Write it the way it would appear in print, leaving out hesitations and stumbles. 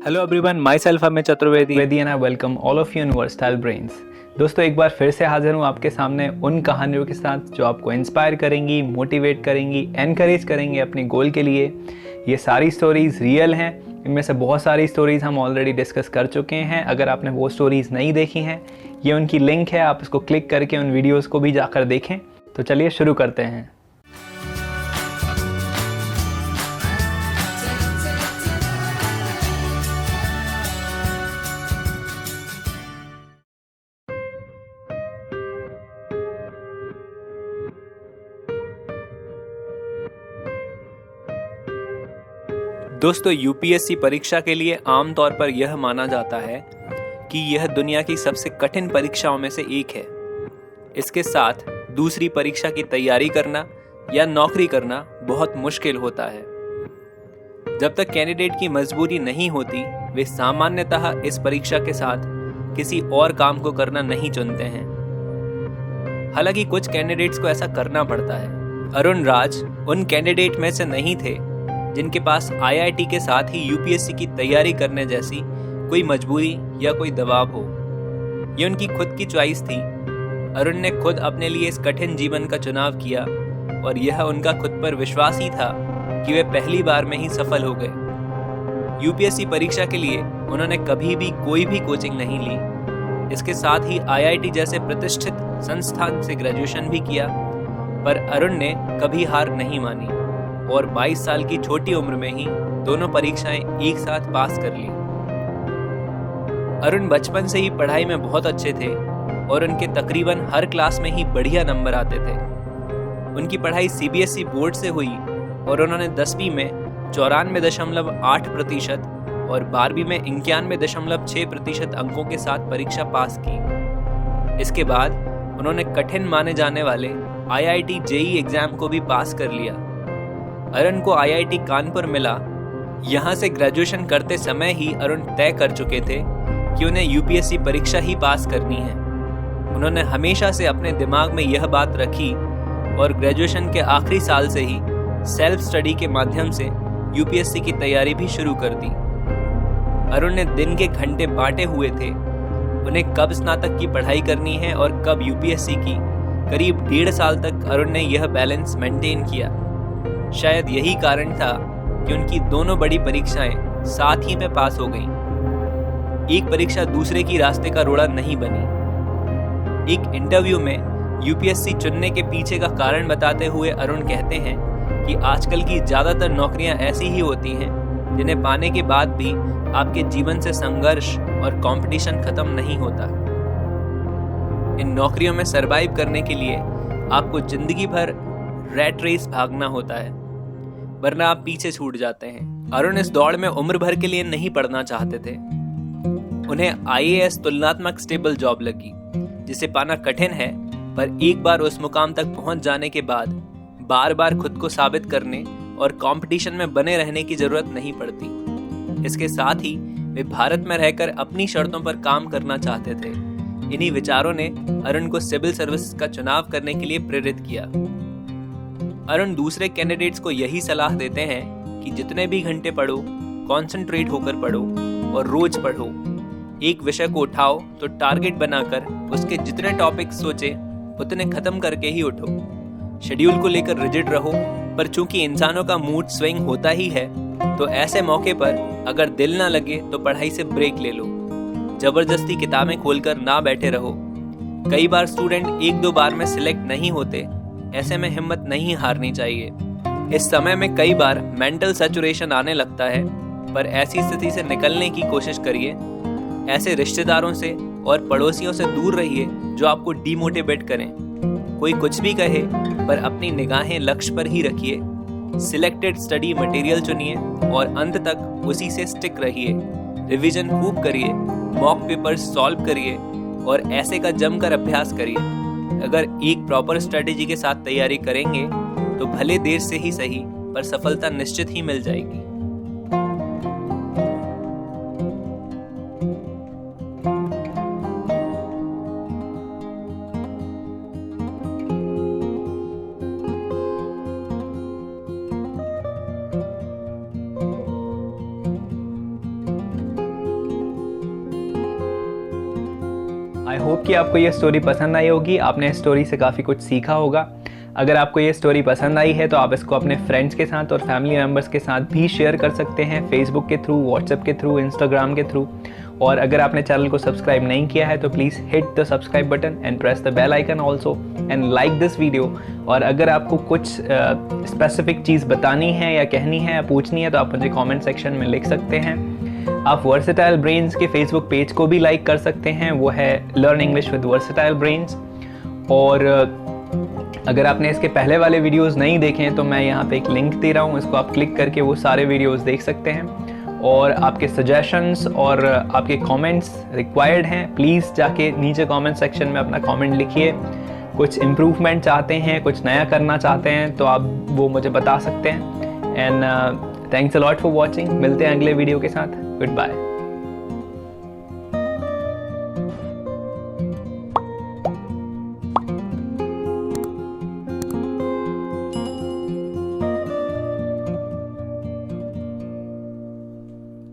Hello everyone, my self Amit Chaturvedi and I welcome all of you in versatile brains. दोस्तों, एक बार फिर से हाजिर हूँ आपके सामने उन कहानियों के साथ जो आपको इंस्पायर करेंगी, मोटिवेट करेंगी, एनकरेज करेंगी अपने गोल के लिए। ये सारी स्टोरीज़ रियल हैं। इनमें से बहुत सारी स्टोरीज़ हम ऑलरेडी डिस्कस कर चुके हैं। अगर आपने वो स्टोरीज़ नहीं देखी हैं, ये उनकी लिंक है, आप इसको क्लिक करके उन वीडियोज़ को भी जाकर देखें। तो चलिए शुरू करते हैं। दोस्तों, यूपीएससी परीक्षा के लिए आमतौर पर यह माना जाता है कि यह दुनिया की सबसे कठिन परीक्षाओं में से एक है। इसके साथ दूसरी परीक्षा की तैयारी करना या नौकरी करना बहुत मुश्किल होता है। जब तक कैंडिडेट की मजबूरी नहीं होती, वे सामान्यतः इस परीक्षा के साथ किसी और काम को करना नहीं चुनते हैं। हालांकि कुछ कैंडिडेट्स को ऐसा करना पड़ता है। अरुण राज उन कैंडिडेट में से नहीं थे जिनके पास आईआईटी के साथ ही यूपीएससी की तैयारी करने जैसी कोई मजबूरी या कोई दबाव हो। ये उनकी खुद की चॉइस थी। अरुण ने खुद अपने लिए इस कठिन जीवन का चुनाव किया और यह उनका खुद पर विश्वास ही था कि वे पहली बार में ही सफल हो गए। यूपीएससी परीक्षा के लिए उन्होंने कभी भी कोई भी कोचिंग नहीं ली। इसके साथ ही आईआईटी जैसे प्रतिष्ठित संस्थान से ग्रेजुएशन भी किया, पर अरुण ने कभी हार नहीं मानी और 22 साल की छोटी उम्र में ही दोनों परीक्षाएं एक साथ पास कर ली। अरुण बचपन से ही पढ़ाई में बहुत अच्छे थे और उनके तकरीबन हर क्लास में ही बढ़िया नंबर आते थे। उनकी पढ़ाई सीबीएसई बोर्ड से हुई और उन्होंने 10वीं में 94.8% और 12वीं में 91.6% अंकों के साथ परीक्षा पास की। इसके बाद उन्होंने कठिन माने जाने वाले आईआईटी जेईई एग्जाम को भी पास कर लिया। अरुण को आईआईटी कानपुर मिला। यहाँ से ग्रेजुएशन करते समय ही अरुण तय कर चुके थे कि उन्हें यूपीएससी परीक्षा ही पास करनी है। उन्होंने हमेशा से अपने दिमाग में यह बात रखी और ग्रेजुएशन के आखिरी साल से ही सेल्फ स्टडी के माध्यम से यूपीएससी की तैयारी भी शुरू कर दी। अरुण ने दिन के घंटे बांटे हुए थे। उन्हें कब स्नातक की पढ़ाई करनी है और कब यूपीएससी की। करीब 1.5 साल तक अरुण ने यह बैलेंस मेंटेन किया। शायद यही कारण था कि उनकी दोनों बड़ी परीक्षाएं साथ ही में पास हो गईं। एक परीक्षा दूसरे की रास्ते का रोड़ा नहीं बनी। एक इंटरव्यू में यूपीएससी चुनने के पीछे का कारण बताते हुए अरुण कहते हैं कि आजकल की ज्यादातर नौकरियां ऐसी ही होती हैं जिन्हें पाने के बाद भी आपके जीवन से संघर्ष और कंपटीशन खत्म नहीं होता। इन नौकरियों में सरवाइव करने के लिए आपको जिंदगी भर रैट रेस भागना होता है, वरना आप पीछे छूट जाते हैं। अरुण इस दौड़ में उम्र भर के लिए नहीं पढ़ना चाहते थे। उन्हें आईएएस तुलनात्मक स्टेबल जॉब लगी, जिसे पाना कठिन है, पर एक बार उस मुकाम तक पहुंच जाने के बाद बार बार खुद को साबित करने और कंपटीशन में बने रहने की जरूरत नहीं पड़ती। इसके साथ ही वे भारत में रहकर अपनी शर्तों पर काम करना चाहते थे। इन्हीं विचारों ने अरुण को सिविल सर्विस का चुनाव करने के लिए प्रेरित किया। अरुण दूसरे कैंडिडेट्स को यही सलाह देते हैं कि जितने भी घंटे पढ़ो, कंसंट्रेट होकर पढ़ो और रोज पढ़ो। एक विषय को उठाओ तो टारगेट बनाकर उसके जितने टॉपिक्स सोचे उतने खत्म करके ही उठो। शेड्यूल को लेकर रिजिड रहो, पर चूंकि इंसानों का मूड स्विंग होता ही है, तो ऐसे मौके पर अगर दिल ना लगे तो पढ़ाई से ब्रेक ले लो। जबरदस्ती किताबें खोलकर ना बैठे रहो। कई बार स्टूडेंट 1-2 बार में सिलेक्ट नहीं होते। ऐसे में हिम्मत नहीं हारनी चाहिए। इस समय में कई बार मेंटल सैचुरेशन आने लगता है, पर ऐसी स्थिति से निकलने की कोशिश करिए। ऐसे रिश्तेदारों से और पड़ोसियों से दूर रहिए जो आपको डिमोटिवेट करें। कोई कुछ भी कहे, पर अपनी निगाहें लक्ष्य पर ही रखिए। सिलेक्टेड स्टडी मटेरियल चुनिए और अंत तक उसी से स्टिक रहिए। रिवीजन खूब करिए, मॉक पेपर्स सॉल्व करिए और ऐसे का जमकर अभ्यास करिए। अगर एक प्रॉपर स्ट्रेटेजी के साथ तैयारी करेंगे तो भले देर से ही सही, पर सफलता निश्चित ही मिल जाएगी। आई होप कि आपको ये स्टोरी पसंद आई होगी, आपने इस स्टोरी से काफ़ी कुछ सीखा होगा। अगर आपको ये स्टोरी पसंद आई है तो आप इसको अपने फ्रेंड्स के साथ और फैमिली मेम्बर्स के साथ भी शेयर कर सकते हैं, फेसबुक के थ्रू, व्हाट्सएप के थ्रू, इंस्टाग्राम के थ्रू। और अगर आपने चैनल को सब्सक्राइब नहीं किया है तो please hit the subscribe button and press the bell icon also and like this video. और अगर आपको कुछ स्पेसिफिक चीज़ बतानी है या कहनी है या पूछनी है तो आप मुझे कमेंट सेक्शन में लिख सकते हैं। आप वर्सेटाइल ब्रेन्स के फेसबुक पेज को भी लाइक कर सकते हैं, वो है learn English with versatile brains. और अगर आपने इसके पहले वाले वीडियोस नहीं देखे हैं तो मैं यहाँ पे एक लिंक दे रहा हूँ, इसको आप क्लिक करके वो सारे वीडियोस देख सकते हैं। और आपके सजेशंस और आपके कमेंट्स रिक्वायर्ड हैं, प्लीज़ जाके नीचे कमेंट सेक्शन में अपना कमेंट लिखिए। कुछ इम्प्रूवमेंट चाहते हैं, कुछ नया करना चाहते हैं तो आप वो मुझे बता सकते हैं। And thanks a lot for watching. मिलते हैं अगले वीडियो के साथ। Good bye.